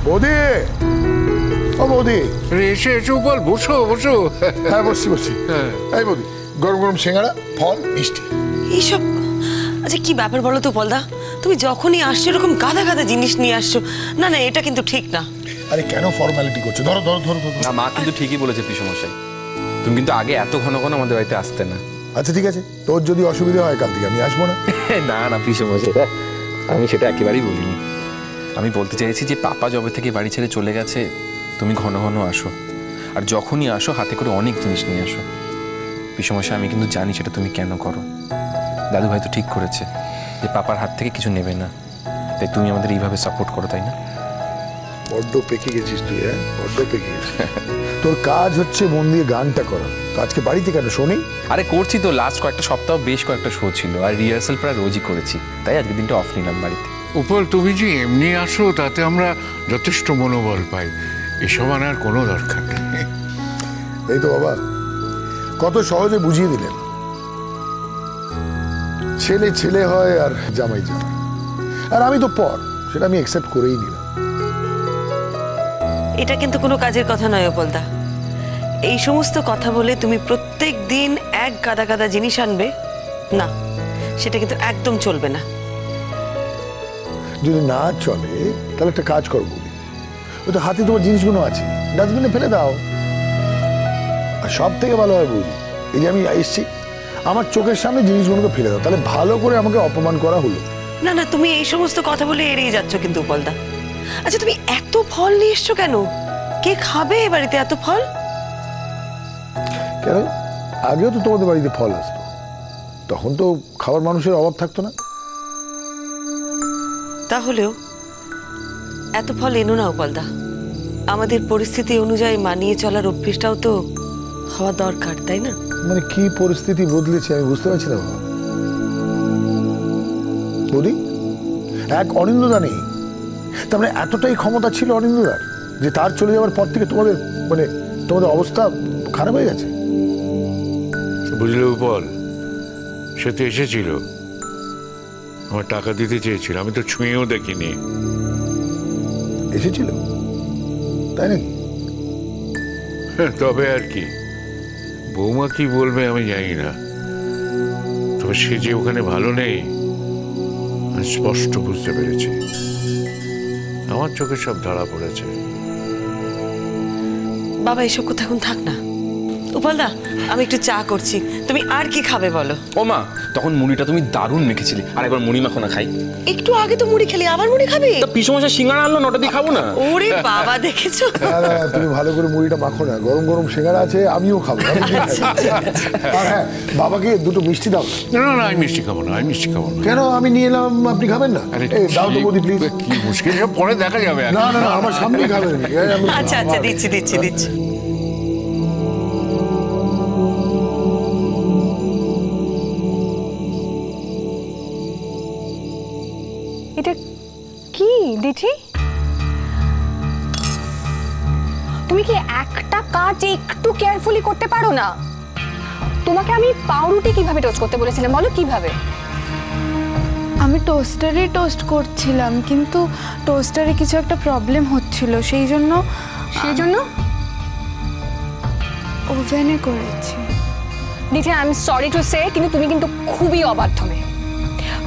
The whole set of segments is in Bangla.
বৌদি, ও বৌদি, এসে এসো বল, বসো বসো। হ্যাঁ বসছি বসছি। এই বৌদি, গরম গরম সিঙ্গাড়া, ফল, মিষ্টি। এইসব আচ্ছা কি ব্যাপার বলো তো বলদা, তুমি যখনই আসছো এরকম গাদা গাদা জিনিস নিয়ে আসছো। না না, এটা কিন্তু ঠিক না। আরে কেন ফর্মালিটি করছো? ধরো ধরো ধরো ধরো। না, মা কিন্তু ঠিকই বলেছে পিসমশাই, তুমি কিন্তু আগে এত ঘন ঘন আমাদের বাড়িতে আসতে না। আচ্ছা ঠিক আছে, তোর যদি অসুবিধা হয় কাল থেকে আমি আসবো না। না না পিসমশাই, আমি সেটা একেবারেই বলিনি। আমি বলতে চাইছি যে পাপা যবে থেকে বাড়ি ছেড়ে চলে গেছে তুমি ঘন ঘন আসো, আর যখনই আসো হাতে করে অনেক জিনিস নিয়ে আসো। পিসমশাই, আমি কিন্তু জানি সেটা তুমি কেন করো। দাদু ভাই তো ঠিক করেছে যে পাপার হাত থেকে কিছু নেবে না, তাই তুমি আমাদের এইভাবে সাপোর্ট করো, তাই না? বড্ড পেকে গেছিস তুই, হ্যাঁ বড্ড পেকে গেছিস। তোর কাজ হচ্ছে মন দিয়ে গানটা করা, তো আজকে বাড়িতে কেন শোনি? আরে করছি তো, লাস্ট কয়েকটা সপ্তাহ বেশ কয়েকটা শো ছিল, আর রিহার্সাল প্রায় রোজই করেছি, তাই আজকে দিনটা অফ নিলাম বাড়িতে। উপল, তুমি যে এমনি আসো তাতে আমরা যথেষ্ট মনোবল পাই, এসব আনার কোনো দরকার নেই। এই তো বাবা, কত সহজে বুঝিয়ে দিলেন। ছেলে ছেলে হয় আর জামাই জামাই, আর আমি তো পর, সেটা আমি অ্যাকসেপ্ট করেই নিলাম। এটা কিন্তু কোনো কাজের কথা নয় অপলদা। এই সমস্ত কথা বলে তুমি প্রত্যেক দিন এক গাদা গাদা জিনিস আনবে না, সেটা কিন্তু একদম চলবে না। যদি না চলে তাহলে একটা কাজ করবো, ওই তো হাতে তোমার জিনিসগুলো আছে, ডাস্টবিনে ফেলে দাও। আর সব থেকে ভালো হয় বৌদি, এই যে আমি এসছি আমার চোখের সামনে জিনিসগুলোকে ফেলে দাও, তাহলে ভালো করে আমাকে অপমান করা হলো। না না, তুমি এই সমস্ত কথা বলে এড়িয়ে যাচ্ছ কিন্তু উপলদা। আচ্ছা তুমি এত ফল নিয়ে এসছো কেন? কে খাবে এ বাড়িতে এত ফল? কেন, আগেও তো তোমাদের বাড়িতে ফল আসতো, তখন তো খাবার মানুষের অভাব থাকতো না। তাহলেও এত ফল এনো না উপলদা, আমাদের পরিস্থিতি অনুযায়ী মানিয়ে চলার অভ্যেসটাও তো হওয়া দরকার, তাই না? মানে কি পরিস্থিতি বদলেছে আমি বুঝতে পারছি না বাবা। বৌদি, এক অনিন্দদা নেই, তার মানে এতটাই ক্ষমতা ছিল অনিন্দদার যে তার চলে যাওয়ার পর থেকে তোমাদের মানে তোমাদের অবস্থা খারাপ হয়ে গেছে। বুঝলে উপল, সে তো এসেছিল, আমার টাকা দিতে চেয়েছিল, আমি তো ছুঁয়েও দেখিনি। এসেছিল তাই নাকি? তবে আর কি, বৌমা কি বলবে আমি জানি না, তবে সে যে ওখানে ভালো নেই আমি স্পষ্ট বুঝতে পেরেছি, আমার চোখে সব ধরা পড়েছে। বাবা এসব কথা এখন থাক না। উপলদা, আমি একটু চা করছি, তুমি আর কি খাবে বলো? ও মা, তখন মুড়িটা তুমি দারুণ মেখেছিলে, আর একবার মুড়ি মাখো না খাই। একটু আগে তো মুড়ি খেলি, আবার মুড়ি খাবে? পিসমশাই সিঙ্গাড়া আনলো, নটা দিয়ে খাবো না? ওরে বাবা, দেখেছো? না না, তুমি ভালো করে মুড়িটা মাখো না, গরম গরম সিঙ্গাড়া আছে, আমিও খাবো। আর হ্যাঁ, বাবাকে দুটো মিষ্টি দাও। না না, আমি মিষ্টি খাবো না, আমি মিষ্টি খাবো না। কেন, আমি নিয়ে এলাম, আপনি খাবেন না? এই দাও তো বৌদি প্লিজ। কি মুশকিল, সব পরে দেখা যাবে। না না না, আমার সামনেই খাবেন। আচ্ছা আচ্ছা, দিচ্ছি দিচ্ছি দিচ্ছি। এটা কি দিঠি? তুমি কি একটা কাজ একটু কেয়ারফুলি করতে পারো না? তোমাকে আমি পাউরুটি কিভাবে টোস্ট করতে বলেছিলাম, বলো কিভাবে? আমি টোস্টারে টোস্ট করছিলাম, কিন্তু টোস্টারে কিছু একটা প্রবলেম হচ্ছিল, সেই জন্য ওভেনে করেছি। Dithi, I am sorry to say, কিন্তু তুমি কিন্তু খুবই অবাধ্য মেয়ে।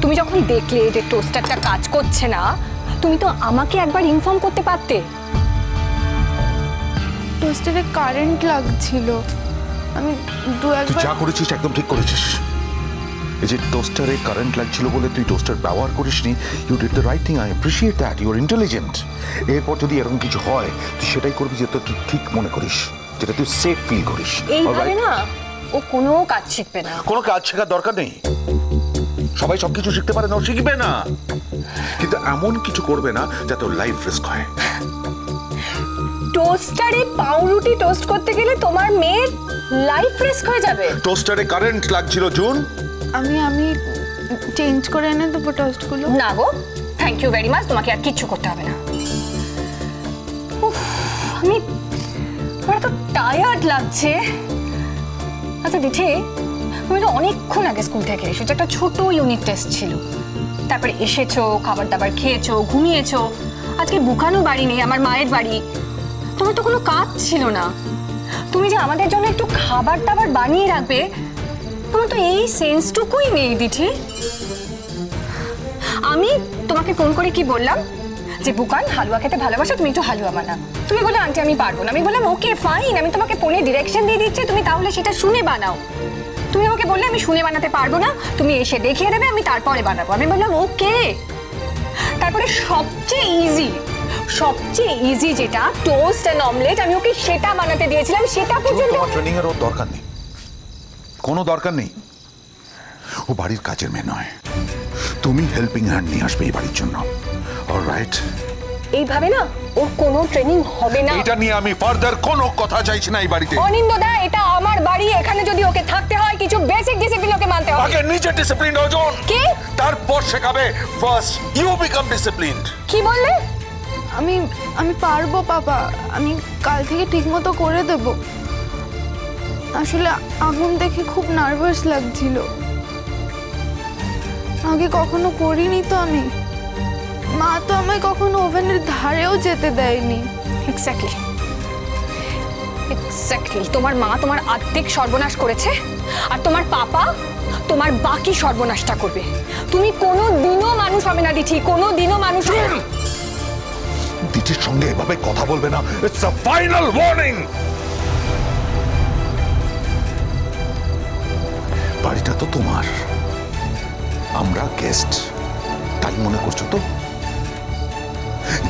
তুমি যখন দেখলে যে টোস্টারটা কাজ করছে না, তুমি তো আমাকে একবার ইনফর্ম করতে পারতে। টোস্টারে কারেন্ট লাগছিল, আমি তুই যা করেছিস একদম ঠিক করেছিস। এই যে টোস্টারে কারেন্ট লাগছিল বলে তুই টোস্টার ব্যবহার করিসনি, you did the right thing, I appreciate that, you are intelligent. এরপর যদি এরকম কিছু হয় তুই সেটাই করবি যেটা তুই ঠিক মনে করিস, যেটা তুই সেফ ফিল করিস। এইভাবে না ও কোনো কাজ শিখবে না। কোনো কাজ শেখার দরকার নেই, সবাই সবকিছু শিখতে পারে না, ও শিখবে না, কিন্তু এমন কিছু করবে না যাতে ওর লাইফ রিস্ক হয়। টোস্টারে পাউরুটি টোস্ট করতে গেলে তোমার মেয়ের লাইফ রিস্ক হয়ে যাবে। টোস্টারে কারেন্ট লাগছিল জুন, আমি চেঞ্জ করে এনে দেবো টোস্টগুলো। না গো, থ্যাংক ইউ ভেরি মাচ, তোমাকে আর কিচ্ছু করতে হবে না। আমি আমার তো টায়ার্ড লাগছে। আচ্ছা দিঠি, তুমি তো অনেকক্ষণ আগে স্কুল থেকে এসেছো, একটা ছোট ইউনিট টেস্ট ছিল, তারপরে এসেছো, খাবার দাবার খেয়েছো, ঘুমিয়েছো, আজকে বুকানো বাড়ি নেই, আমার মায়ের বাড়ি। তোমার তো কোনো কাজ ছিল না। তুমি যে আমাদের জন্য একটু খাবার টাবার বানিয়ে রাখবে, তোমার তো এই সেন্সটুকুই নেই দিঠি। আমি তোমাকে ফোন করে কি বললাম যে বুকান হালুয়া খেতে ভালোবাসো, তুমি একটু হালুয়া বানাও। তুমি বলে আন্টি আমি পারবো না। আমি বললাম ওকে ফাইন, আমি তোমাকে ফোনে ডিরেকশন দিয়ে দিচ্ছি, তুমি তাহলে সেটা শুনে বানাও। তুমি আমাকে বললে আমি শুনে বানাতে পারবো না, তুমি এসে দেখিয়ে দেবে, আমি তারপরে বানাবো। আমি বললাম ওকে। তারপরে সবচেয়ে ইজি যেটা টোস্ট এন্ড অমলেট, আমি ওকে সেটা বানাতে দিয়েছিলাম। সেটা পর্যন্ত তোমার ট্রেনিং এর ওর দরকার নেই, কোনো দরকার নেই। ও বাড়ির কাজের মেয়ে নয়, তুমি হেল্পিং হ্যান্ড নিয়ে আসবে এই বাড়ির জন্য। অলরাইট? এইভাবে না ওর কোনো ট্রেনিং হবে না। এটা নিয়ে আমি ফার্দার কোনো কথা চাইছি না এই বাড়িতে। অনিন্দদা, এটা আমার বাড়ি, এখানে যদি ওকে থাকতে হয় কিছু বেসিক ডিসিপ্লিন ওকে মানতে হবে। আগে নিজে ডিসিপ্লিন অর্জন, কি? তারপর শেখাবে। First you become disciplined. কি বললে? আমি পারবো পাপা, আমি কাল থেকে ঠিকমতো করে দেব। আসলে আগুন দেখে খুব নার্ভাস লাগছিল, আগে কখনো করিনি তো আমি। মা তো আমায় কখনো ওভেনের ধারেও যেতে দেয়নি। এক্স্যাক্টলি তোমার মা তোমার আর্ধেক সর্বনাশ করেছে, আর তোমার পাপা তোমার বাকি সর্বনাশটা করবে। তুমি কোনো দিনও মানুষ হবে না দিঠি, কোনো দিনও মানুষ হবে না। দিদির সঙ্গে এভাবে কথা বলবে না। It's a final warning. বাড়িটা তো তোমার, আমরা গেস্ট, তাই মনে করছো তো?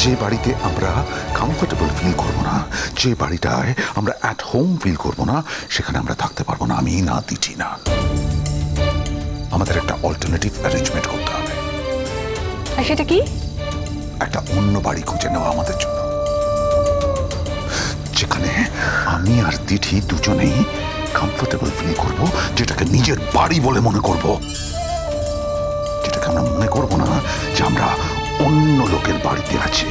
যে বাড়িতে আমরা কমফোর্টেবল ফিল করবো না, যে বাড়িটায় আমরা অ্যাট হোম ফিল করবো না, সেখানে আমরা থাকতে পারবো না। আমি না, দিচ্ছি না। আমাদের একটা অল্টারনেটিভ অ্যারেঞ্জমেন্ট করতে হবে। আর সেটা কি? একটা অন্য বাড়ি খুঁজে নেওয়া আমাদের জন্য, যেখানে আমি আর দিঠি দুজনেই কমফোর্টেবল ফিল করব, যেটাকে নিজের বাড়ি বলে মনে করব, যেটাকে আমরা মনে করব না যে আমরা অন্য লোকের বাড়িতে আছি।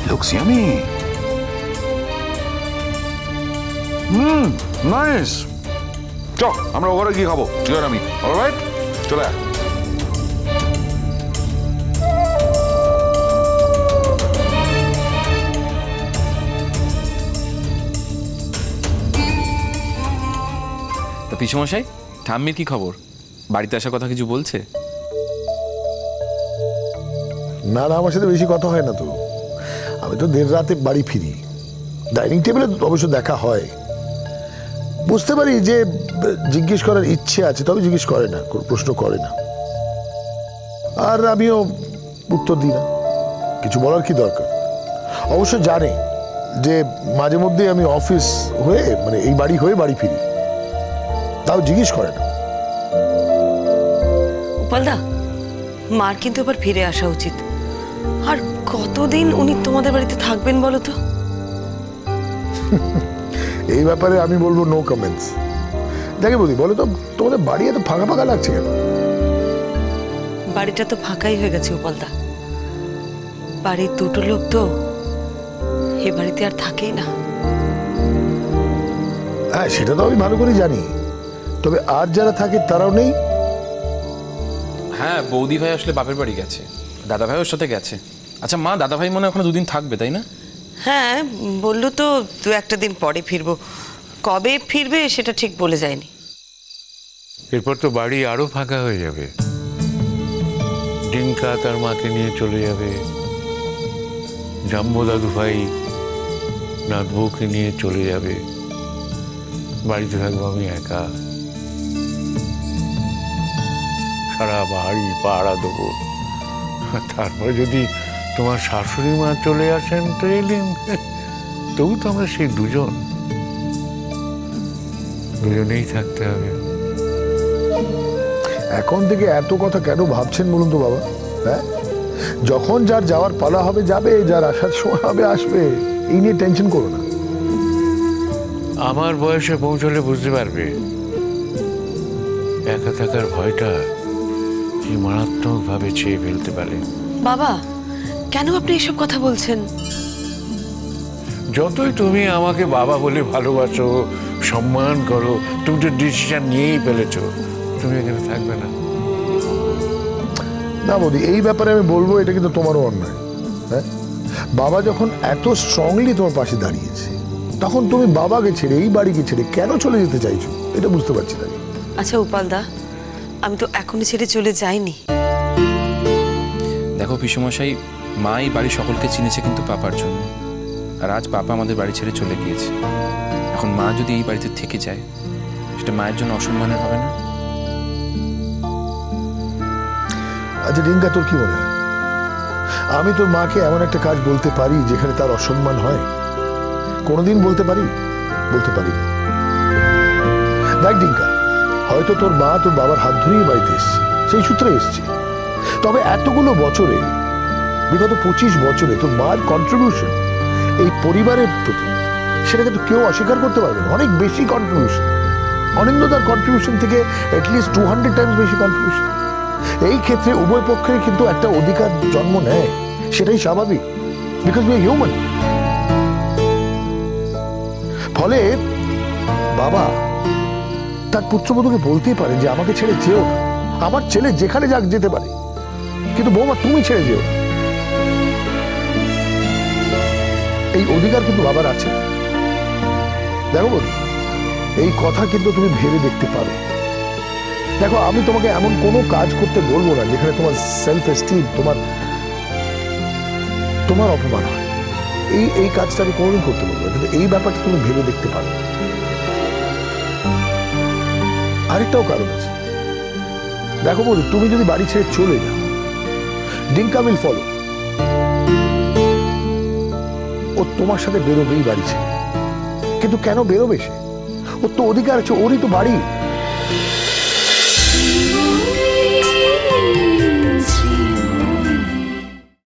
Looks yummy. Nice. চল আমরা ওখানে গিয়ে খাবো, তুই আর আমি। অলরাইট, চলে আয়। তা পিসমশাই, ঠাম্মির কি খবর? বাড়িতে আসার কথা কিছু বলছে? না না, আমার সাথে বেশি কথা হয় না তো। আমি তো দেড় রাতে বাড়ি ফিরি। ডাইনিং টেবিলে অবশ্য দেখা হয়, বুঝতে পারি যে জিজ্ঞেস করার ইচ্ছে আছে, তবে জিজ্ঞেস করে না, কোনো প্রশ্ন করে না। আর আমিও উত্তর দিই না, কিছু বলার কি দরকার। অবশ্য জানে যে মাঝে মধ্যে আমি অফিস হয়ে, মানে এই বাড়ি হয়ে বাড়ি ফিরি, তাও জিজ্ঞেস করে না। উপালদা, মার কিন্তু এবার ফিরে আসা উচিত। আর কতদিন উনি তোমাদের বাড়িতে থাকবেন বলো তো? এই ব্যাপারে আমি বলবো নো কমেন্টস। দেখে বলি, বলো তো তোমাদের বাড়ি এত ফাঁকা ফাঁকা লাগছে কেন? বাড়িটা তো ফাঁকাই হয়ে গেছে উপালদা। বাড়ির দুটো লোক তো এ বাড়িতে আর থাকেই না। হ্যাঁ, সেটা তো আমি ভালো করে জানি, তবে আর যারা থাকে তারাও নেই। হ্যাঁ, বৌদি ভাই আসলে বাপের বাড়ি গেছে, দাদা ভাই ওর সাথে গেছে। আচ্ছা মা, দাদা ভাই মনে হয় ওখানে দুদিন থাকবে, তাই না? হ্যাঁ, বললো তো দু একটা দিন পরে ফিরবো। কবে ফিরবে সেটা ঠিক বলে যায়নি। এরপর তো বাড়ি আরো ফাঁকা হয়ে যাবে। ডিঙ্কা তার মাকে নিয়ে চলে যাবে, জাম্বো দাদু ভাই নাথ বউকে নিয়ে চলে যাবে, বাড়িতে থাকবো আমি একা। সারা বাড়ি পাহারা দেবো। তারপরে যদি তোমার শাশুড়ি মা চলে আসেন তো এলেন, তবু তো আমরা সেই দুজনেই থাকতে হবে। এখন থেকে এত কথা কেন ভাবছেন বলুন তো বাবা? হ্যাঁ, যখন যার যাওয়ার পালা হবে যাবে, যার আসার সময় হবে আসবে, এই নিয়ে টেনশন করো না। আমার বয়সে পৌঁছলে বুঝতে পারবে একা থাকার ভয়টা কি মারাত্মক ভাবে চেয়ে ফেলতে পারে। বাবা, কেন আপনি এসব কথা বলছেন? যতই তুমি আমাকে বাবা বলে ভালোবাসো, সম্মান করো, তুমি তো ডিসিশন নিয়েই ফেলেছো তুমি এখানে থাকবে না। না বৌদি, এই ব্যাপারে আমি বলবো এটা কিন্তু তোমারও অন্যায়। হ্যাঁ, বাবা যখন এত স্ট্রংলি তোমার পাশে দাঁড়িয়েছে, তখন তুমি বাবাকে ছেড়ে এই বাড়িকে ছেড়ে কেন চলে যেতে চাইছো এটা বুঝতে পারছি না। আচ্ছা উপালদা, আমি তো এখনই ছেড়ে চলে যাইনি। দেখো পিসুমশাই, মা এই বাড়ির সকলকে চিনেছে কিন্তু পাপার জন্য, আর আজ পাপা আমাদের বাড়ি ছেড়ে চলে গিয়েছে। এখন মা যদি এই বাড়িতে থেকে যায়, সেটা মায়ের জন্য অসম্মানের হবে না? আচ্ছা রিঙ্কা, তোর কি মনে হয় আমি তোর মাকে এমন একটা কাজ বলতে পারি যেখানে তার অসম্মান হয়? কোনোদিন বলতে পারি? বলতে পারি না। দেখ রিঙ্কা, হয়তো তোর মা তোর বাবার হাত ধরেই বাড়িতে এসছে, সেই সূত্রে এসছে, তবে এতগুলো বছরে, বিগত 25 বছরে তোর মার কন্ট্রিবিউশন এই পরিবারের প্রতি, সেটাকে তো কেউ অস্বীকার করতে পারবে না। অনেক বেশি কন্ট্রিবিউশন, অনিন্দ্যতার কন্ট্রিবিউশন থেকে অ্যাটলিস্ট 200 টাইমস বেশি কন্ট্রিবিউশন। এই ক্ষেত্রে উভয় পক্ষের কিন্তু একটা অধিকার জন্ম নেয়, সেটাই স্বাভাবিক, বিকজ উই আর হিউম্যান। ফলে বাবা তার পুত্রবধূকে বলতেই পারে যে আমাকে ছেড়ে যেও না, আমার ছেলে যেখানে যাক যেতে পারে, কিন্তু বৌমা তুমি ছেড়ে যেও না। এই অধিকার কিন্তু বাবার আছে। দেখো বল, এই কথা কিন্তু তুমি ভেবে দেখতে পারো। দেখো, আমি তোমাকে এমন কোনো কাজ করতে বলবো না যেখানে তোমার সেলফ এস্টিম, তোমার অপমান হয়। এই কাজটা আমি কোনোদিন করতে বলবো, কিন্তু এই ব্যাপারটা তুমি ভেবে দেখতে পারো। আরেকটাও কারণ আছে। দেখো বল, তুমি যদি বাড়ি ছেড়ে চলে যাও, ডিঙ্কা উইল ফলো। ও তোমার সাথে বেরোবেই বাড়ি ছেড়ে। কিন্তু কেন বেরোবে সে? ওর তো অধিকার আছে, ওরই তো বাড়ি।